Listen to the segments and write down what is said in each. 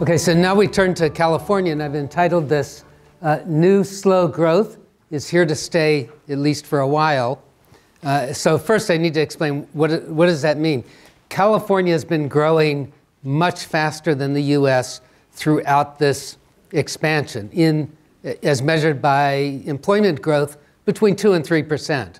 Okay, so now we turn to California, and I've entitled this New Slow Growth is Here to Stay, at least for a while. So first I need to explain what does that mean. California has been growing much faster than the US throughout this expansion, as measured by employment growth between 2 and 3%.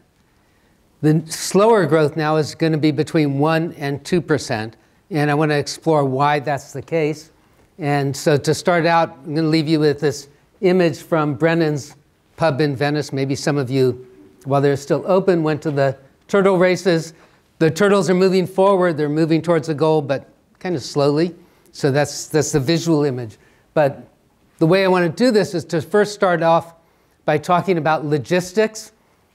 The slower growth now is going to be between 1 and 2%, and I want to explore why that's the case. And so to start out, I'm going to leave you with this image from Brennan's pub in Venice. Maybe some of you, while they're still open, went to the turtle races. The turtles are moving forward. They're moving towards the goal, but kind of slowly. So that's the visual image. But the way I want to do this is to first start off by talking about logistics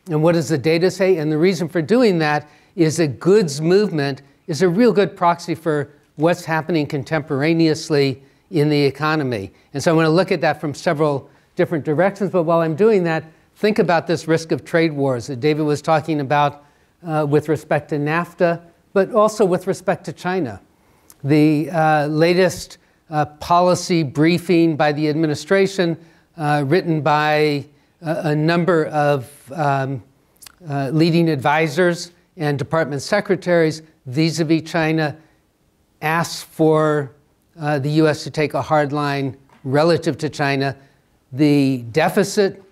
and what does the data say. And the reason for doing that is that goods movement is a real good proxy for what's happening contemporaneously in the economy. And so I want to look at that from several different directions. But while I'm doing that, think about this risk of trade wars that David was talking about with respect to NAFTA, but also with respect to China. The latest policy briefing by the administration, written by a number of leading advisors and department secretaries vis-a-vis China, asks for the U.S. to take a hard line relative to China. The deficit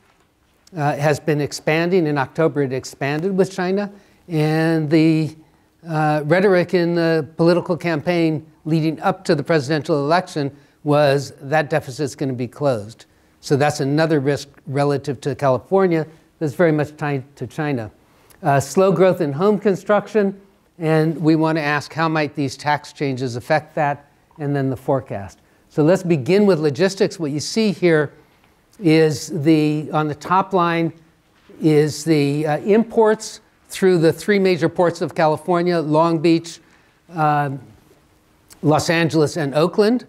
has been expanding. In October, it expanded with China. And the rhetoric in the political campaign leading up to the presidential election was that deficit's going to be closed. So that's another risk relative to California that's very much tied to China. Slow growth in home construction. And we want to ask, how might these tax changes affect that? And then the forecast. So let's begin with logistics. What you see here is on the top line is the imports through the 3 major ports of California: Long Beach, Los Angeles, and Oakland.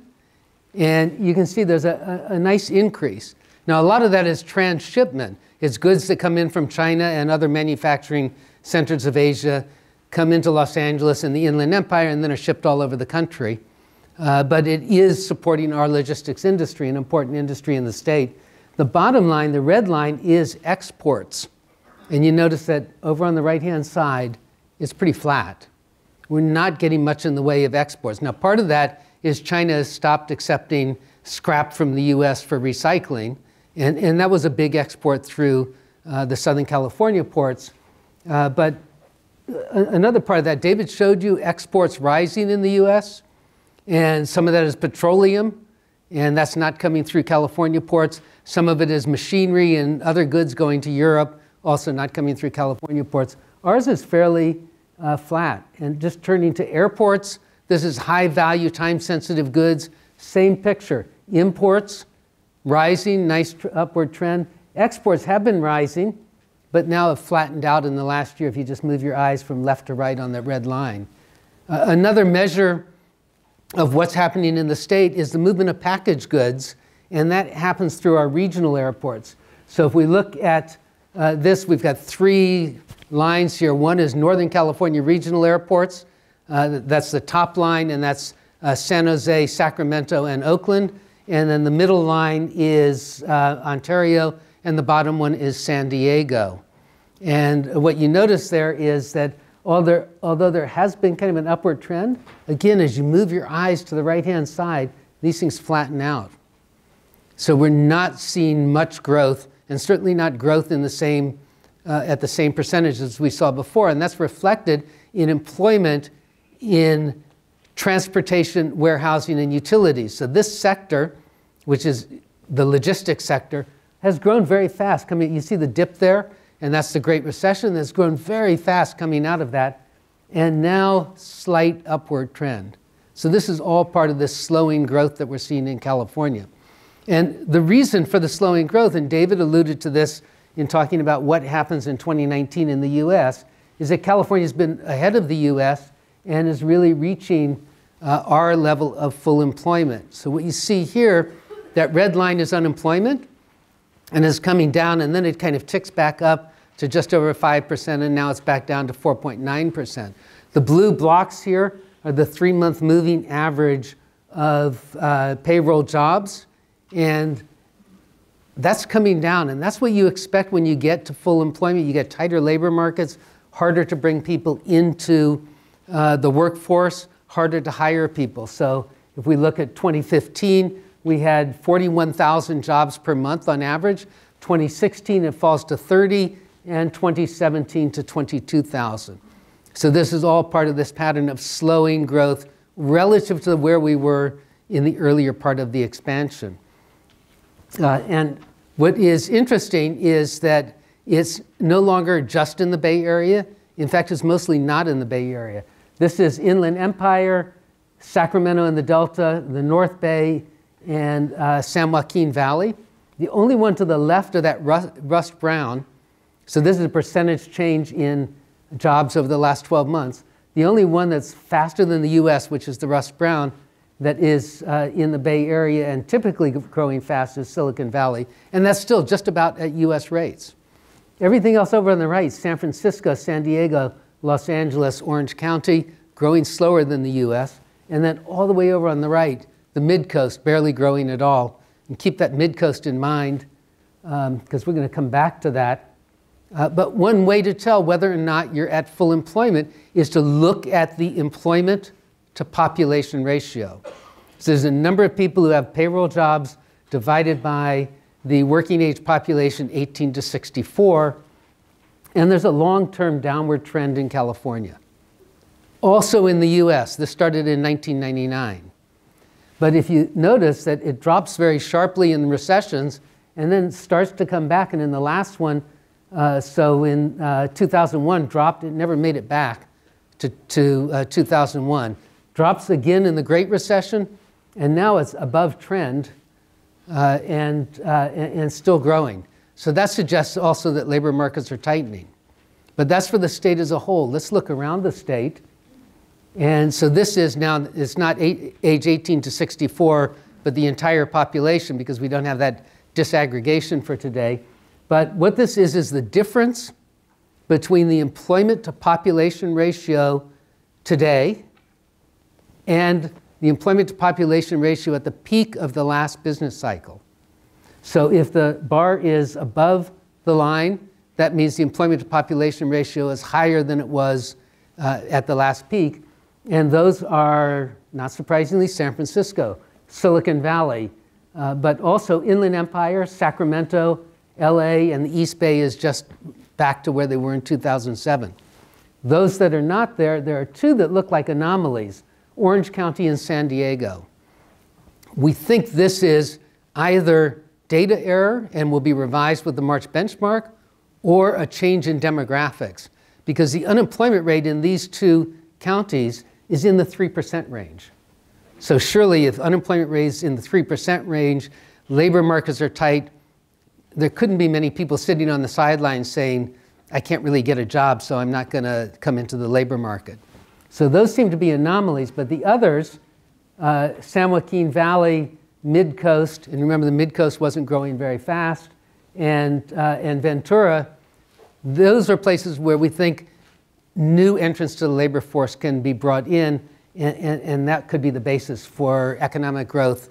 And you can see there's a nice increase. Now, a lot of that is transshipment. It's goods that come in from China and other manufacturing centers of Asia, come into Los Angeles and the Inland Empire, and then are shipped all over the country. But it is supporting our logistics industry, an important industry in the state. The bottom line, the red line, is exports. And you notice that over on the right-hand side, it's pretty flat. We're not getting much in the way of exports. Now, part of that is China has stopped accepting scrap from the US for recycling. And that was a big export through the Southern California ports. But another part of that, David showed you exports rising in the US. And some of that is petroleum, and that's not coming through California ports. Some of it is machinery and other goods going to Europe, also not coming through California ports. Ours is fairly flat. And just turning to airports, this is high-value, time-sensitive goods. Same picture. Imports rising, nice upward trend. Exports have been rising, but now have flattened out in the last year if you just move your eyes from left to right on that red line. Another measure of what's happening in the state is the movement of packaged goods, and that happens through our regional airports. So if we look at this, we've got 3 lines here. One is Northern California regional airports. That's the top line, and that's San Jose, Sacramento, and Oakland. And then the middle line is Ontario, and the bottom one is San Diego. And what you notice there is that although there has been kind of an upward trend, again, as you move your eyes to the right-hand side, these things flatten out. So we're not seeing much growth, and certainly not growth in the same, at the same percentage as we saw before. And that's reflected in employment in transportation, warehousing, and utilities. So this sector, which is the logistics sector, has grown very fast. You see the dip there? And that's the Great Recession that's grown very fast coming out of that, and now slight upward trend. So this is all part of this slowing growth that we're seeing in California. And the reason for the slowing growth, and David alluded to this in talking about what happens in 2019 in the US, is that California's been ahead of the US and is really reaching our level of full employment. So what you see here, that red line is unemployment, and is coming down, and then it kind of ticks back up to just over 5%, and now it's back down to 4.9%. The blue blocks here are the 3-month moving average of payroll jobs, and that's coming down. And that's what you expect when you get to full employment. You get tighter labor markets, harder to bring people into the workforce, harder to hire people. So if we look at 2015, we had 41,000 jobs per month on average. 2016, it falls to 30, and 2017 to 22,000. So this is all part of this pattern of slowing growth relative to where we were in the earlier part of the expansion. And what is interesting is that it's no longer just in the Bay Area. In fact, it's mostly not in the Bay Area. This is Inland Empire, Sacramento and the Delta, the North Bay, and San Joaquin Valley. The only one to the left of that rust brown, so this is a percentage change in jobs over the last 12 months. The only one that's faster than the US, which is the rust brown, that is in the Bay Area and typically growing fast is Silicon Valley. And that's still just about at US rates. Everything else over on the right, San Francisco, San Diego, Los Angeles, Orange County, growing slower than the US. And then all the way over on the right, the mid-coast, barely growing at all. And keep that mid-coast in mind, because we're going to come back to that. But one way to tell whether or not you're at full employment is to look at the employment to population ratio. So there's a number of people who have payroll jobs divided by the working age population 18 to 64. And there's a long-term downward trend in California. Also in the US, this started in 1999. But if you notice that it drops very sharply in recessions and then starts to come back, and in the last one, so in 2001 dropped, it never made it back to 2001. Drops again in the Great Recession, and now it's above trend and still growing. So that suggests also that labor markets are tightening. But that's for the state as a whole. Let's look around the state. And so this is now, it's not age 18 to 64, but the entire population, because we don't have that disaggregation for today. But what this is the difference between the employment to population ratio today and the employment to population ratio at the peak of the last business cycle. So if the bar is above the line, that means the employment to population ratio is higher than it was at the last peak. And those are, not surprisingly, San Francisco, Silicon Valley, but also Inland Empire, Sacramento, LA, and the East Bay is just back to where they were in 2007. Those that are not there, there are two that look like anomalies, Orange County and San Diego. We think this is either data error and will be revised with the March benchmark, or a change in demographics, because the unemployment rate in these two counties is in the 3% range. So surely if unemployment rate is in the 3% range, labor markets are tight, there couldn't be many people sitting on the sidelines saying, I can't really get a job, so I'm not going to come into the labor market. So those seem to be anomalies, but the others, San Joaquin Valley, Mid-Coast, and remember the Mid-Coast wasn't growing very fast, and Ventura, those are places where we think new entrants to the labor force can be brought in, and that could be the basis for economic growth,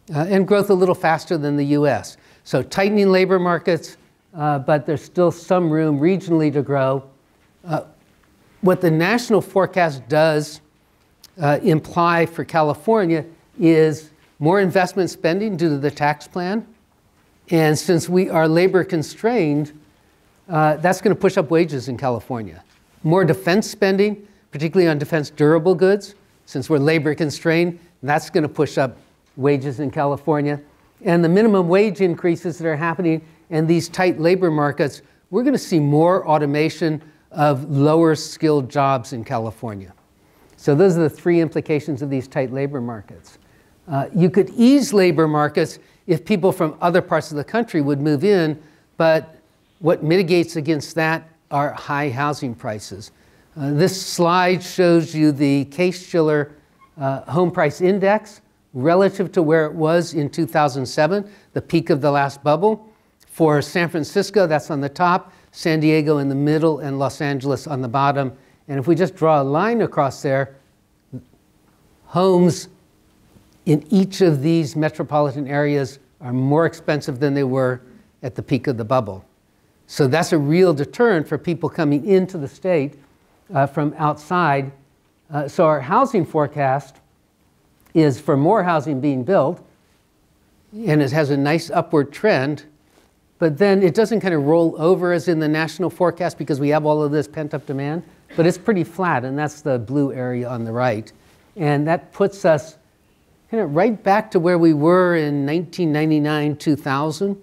and growth a little faster than the US. So tightening labor markets, but there's still some room regionally to grow. What the national forecast does imply for California is more investment spending due to the tax plan. And since we are labor constrained, that's going to push up wages in California. More defense spending, particularly on defense durable goods. Since we're labor constrained, that's going to push up wages in California. And the minimum wage increases that are happening in these tight labor markets, we're going to see more automation of lower skilled jobs in California. So those are the three implications of these tight labor markets. You could ease labor markets if people from other parts of the country would move in, but what mitigates against that are high housing prices. This slide shows you the Case-Shiller home price index relative to where it was in 2007, the peak of the last bubble. For San Francisco, that's on the top, San Diego in the middle, and Los Angeles on the bottom. And if we just draw a line across there, homes in each of these metropolitan areas are more expensive than they were at the peak of the bubble. So that's a real deterrent for people coming into the state from outside. So our housing forecast is for more housing being built, and it has a nice upward trend, but then it doesn't kind of roll over as in the national forecast because we have all of this pent-up demand, but it's pretty flat, and that's the blue area on the right. And that puts us kind of right back to where we were in 1999, 2000.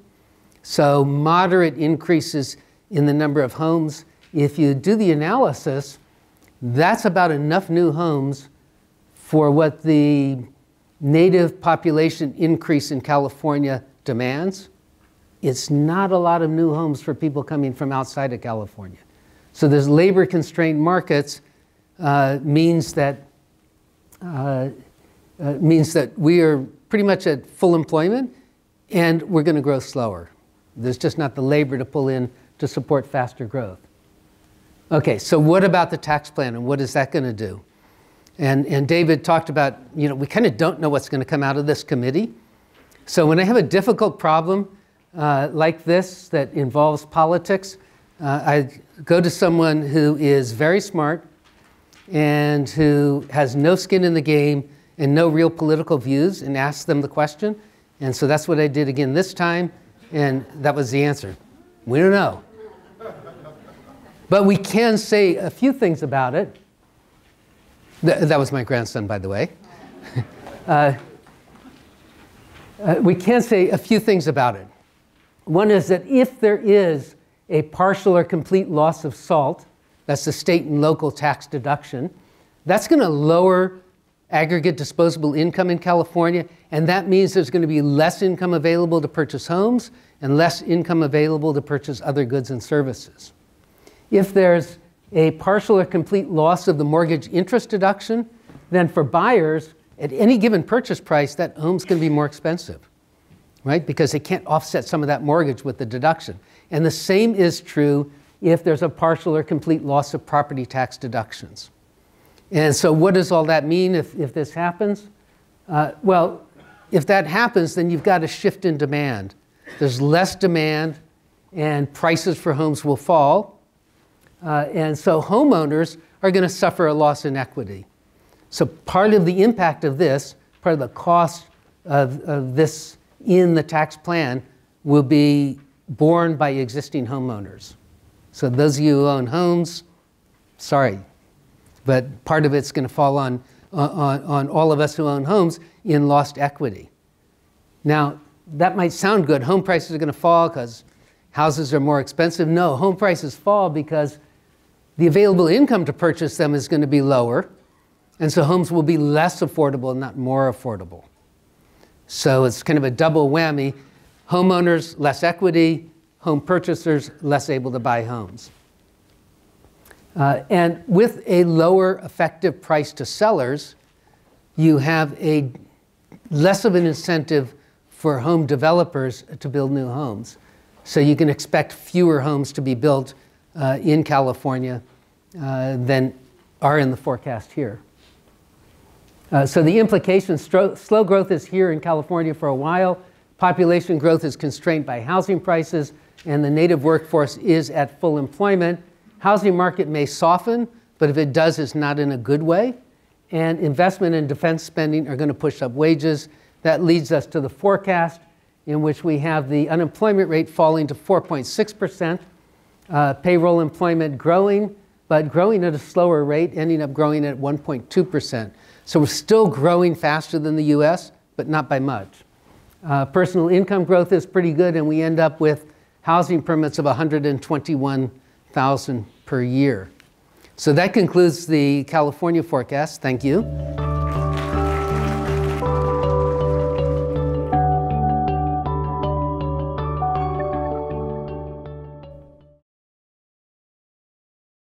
So moderate increases in the number of homes. If you do the analysis, that's about enough new homes for what the native population increase in California demands. It's not a lot of new homes for people coming from outside of California. So this labor-constrained markets means that we are pretty much at full employment, and we're going to grow slower. There's just not the labor to pull in to support faster growth. Okay, so what about the tax plan, and what is that going to do? And David talked about, we kind of don't know what's going to come out of this committee. So when I have a difficult problem like this that involves politics, I go to someone who is very smart and who has no skin in the game and no real political views and ask them the question. And so that's what I did again this time, and that was the answer. We don't know. But we can say a few things about it. That was my grandson, by the way. We can say a few things about it. One is that if there is a partial or complete loss of SALT, that's the state and local tax deduction, that's going to lower aggregate disposable income in California, and that means there's going to be less income available to purchase homes and less income available to purchase other goods and services. If there's a partial or complete loss of the mortgage interest deduction, then for buyers, at any given purchase price, that home's going to be more expensive, right? Because they can't offset some of that mortgage with the deduction. And the same is true if there's a partial or complete loss of property tax deductions. And so what does all that mean if this happens? Well, if that happens, then you've got a shift in demand. There's less demand, and prices for homes will fall. And so homeowners are going to suffer a loss in equity. So part of the impact of this, part of the cost of this in the tax plan will be borne by existing homeowners. So those of you who own homes, sorry, but part of it's going to fall on all of us who own homes in lost equity. Now, that might sound good. Home prices are going to fall because houses are more expensive. No, home prices fall because the available income to purchase them is going to be lower, and so homes will be less affordable, not more affordable. So it's kind of a double whammy. Homeowners, less equity. Home purchasers, less able to buy homes. And with a lower effective price to sellers, you have a less of an incentive for home developers to build new homes. So you can expect fewer homes to be built in California than are in the forecast here. So the implications, slow growth is here in California for a while. Population growth is constrained by housing prices, and the native workforce is at full employment. Housing market may soften, but if it does, it's not in a good way. And investment and defense spending are going to push up wages. That leads us to the forecast in which we have the unemployment rate falling to 4.6%, payroll employment growing, but growing at a slower rate, ending up growing at 1.2%. So we're still growing faster than the US, but not by much. Personal income growth is pretty good, and we end up with housing permits of 121,000 per year. So that concludes the California forecast. Thank you.